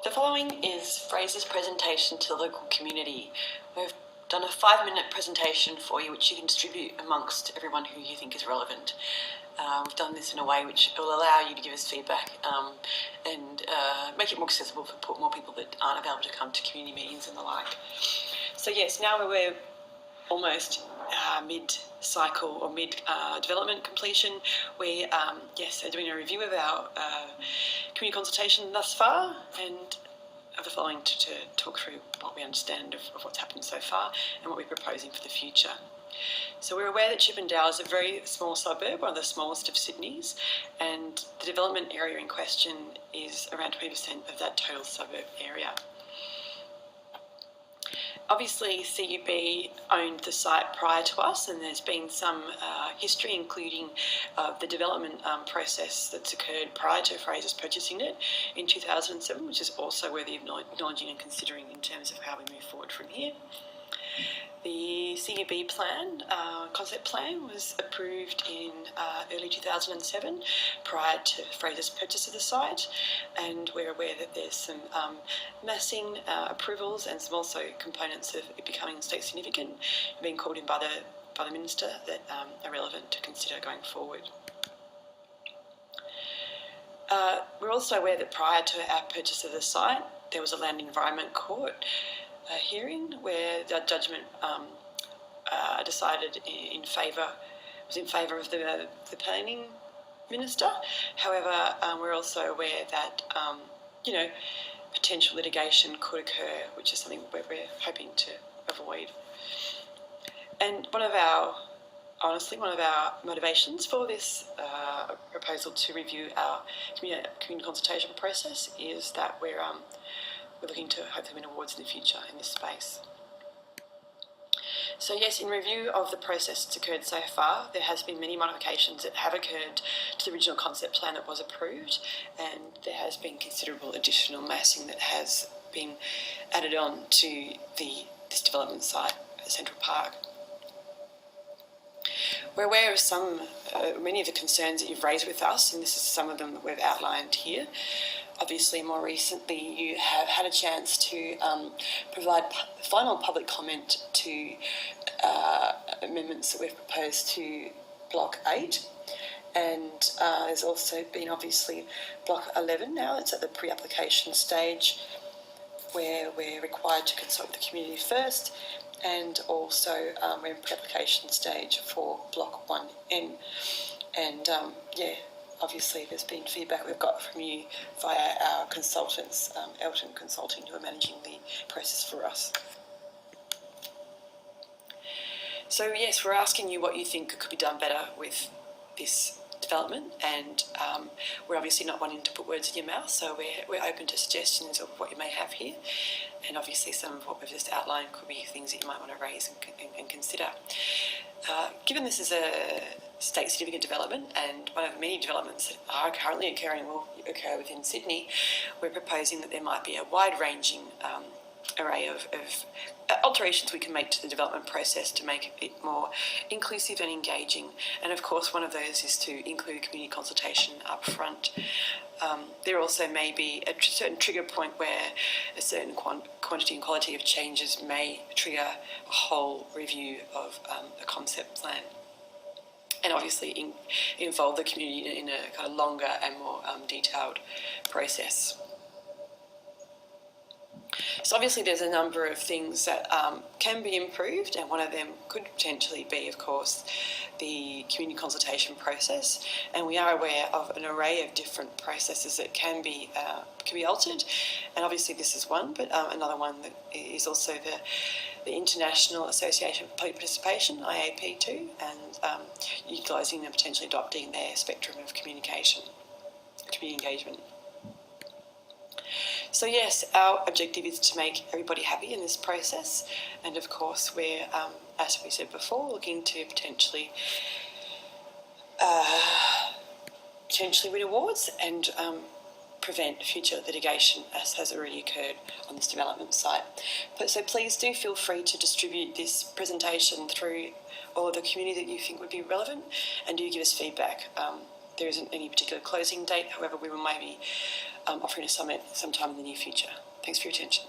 The following is Fraser's presentation to the local community. We've done a 5-minute presentation for you which you can distribute amongst everyone who you think is relevant. We've done this in a way which will allow you to give us feedback and make it more accessible for more people that aren't able to come to community meetings and the like. So yes, now we're almost mid-cycle or mid-development completion. We are doing a review of our community consultation thus far and of the following to talk through what we understand of what's happened so far and what we're proposing for the future. So we're aware that Chippendale is a very small suburb, one of the smallest of Sydney's, and the development area in question is around 20% of that total suburb area. Obviously, CUB owned the site prior to us, and there's been some history, including the development process that's occurred prior to Fraser's purchasing it in 2007, which is also worthy of acknowledging and considering in terms of how we move forward from here. The CUB plan, concept plan, was approved in early 2007 prior to Fraser's purchase of the site, and we're aware that there's some massing approvals and some also components of it becoming state significant being called in by the Minister that are relevant to consider going forward. We're also aware that prior to our purchase of the site there was a Land Environment Court hearing where the judgment decided was in favour of the planning minister. However, we're also aware that potential litigation could occur, which is something we're hoping to avoid. And one of our motivations for this proposal to review our community consultation process is that we're looking to hopefully win awards in the future in this space. So yes, in review of the process that's occurred so far, there has been many modifications that have occurred to the original concept plan that was approved, and there has been considerable additional massing that has been added on to this development site at CentralPark. We're aware of many of the concerns that you've raised with us, and this is some of them that we've outlined here. Obviously, more recently, you have had a chance to provide final public comment to amendments that we've proposed to Block 8. And there's also been, obviously, Block 11 now. It's at the pre-application stage where we're required to consult with the community first. And also, we're in pre-application stage for Block 1N. And, obviously there's been feedback we've got from you via our consultants, Elton Consulting, who are managing the process for us. So yes, we're asking you what you think could be done better with this development, and we're obviously not wanting to put words in your mouth, so we're open to suggestions of what you may have here, and obviously some of what we've just outlined could be things that you might want to raise and consider. Given this is a state significant development and one of the many developments that are currently occurring and will occur within Sydney, we're proposing that there might be a wide-ranging array of alterations we can make to the development process to make it more inclusive and engaging. And of course, one of those is to include community consultation up front. There also may be a certain trigger point where a certain quantity and quality of changes may trigger a whole review of a concept plan, and obviously involve the community in a kind of longer and more detailed process. So obviously there's a number of things that can be improved, and one of them could potentially be, of course, the community consultation process. And we are aware of an array of different processes that can be altered, and obviously this is one, but another one that is also the International Association for Public Participation, IAP2, and utilising and potentially adopting their spectrum of communication, community engagement. So yes, our objective is to make everybody happy in this process, and of course we're, as we said before, looking to potentially win awards and prevent future litigation as has already occurred on this development site. So please do feel free to distribute this presentation through all of the community that you think would be relevant, and do give us feedback. There isn't any particular closing date, however we will maybe offering a summit sometime in the near future. Thanks for your attention.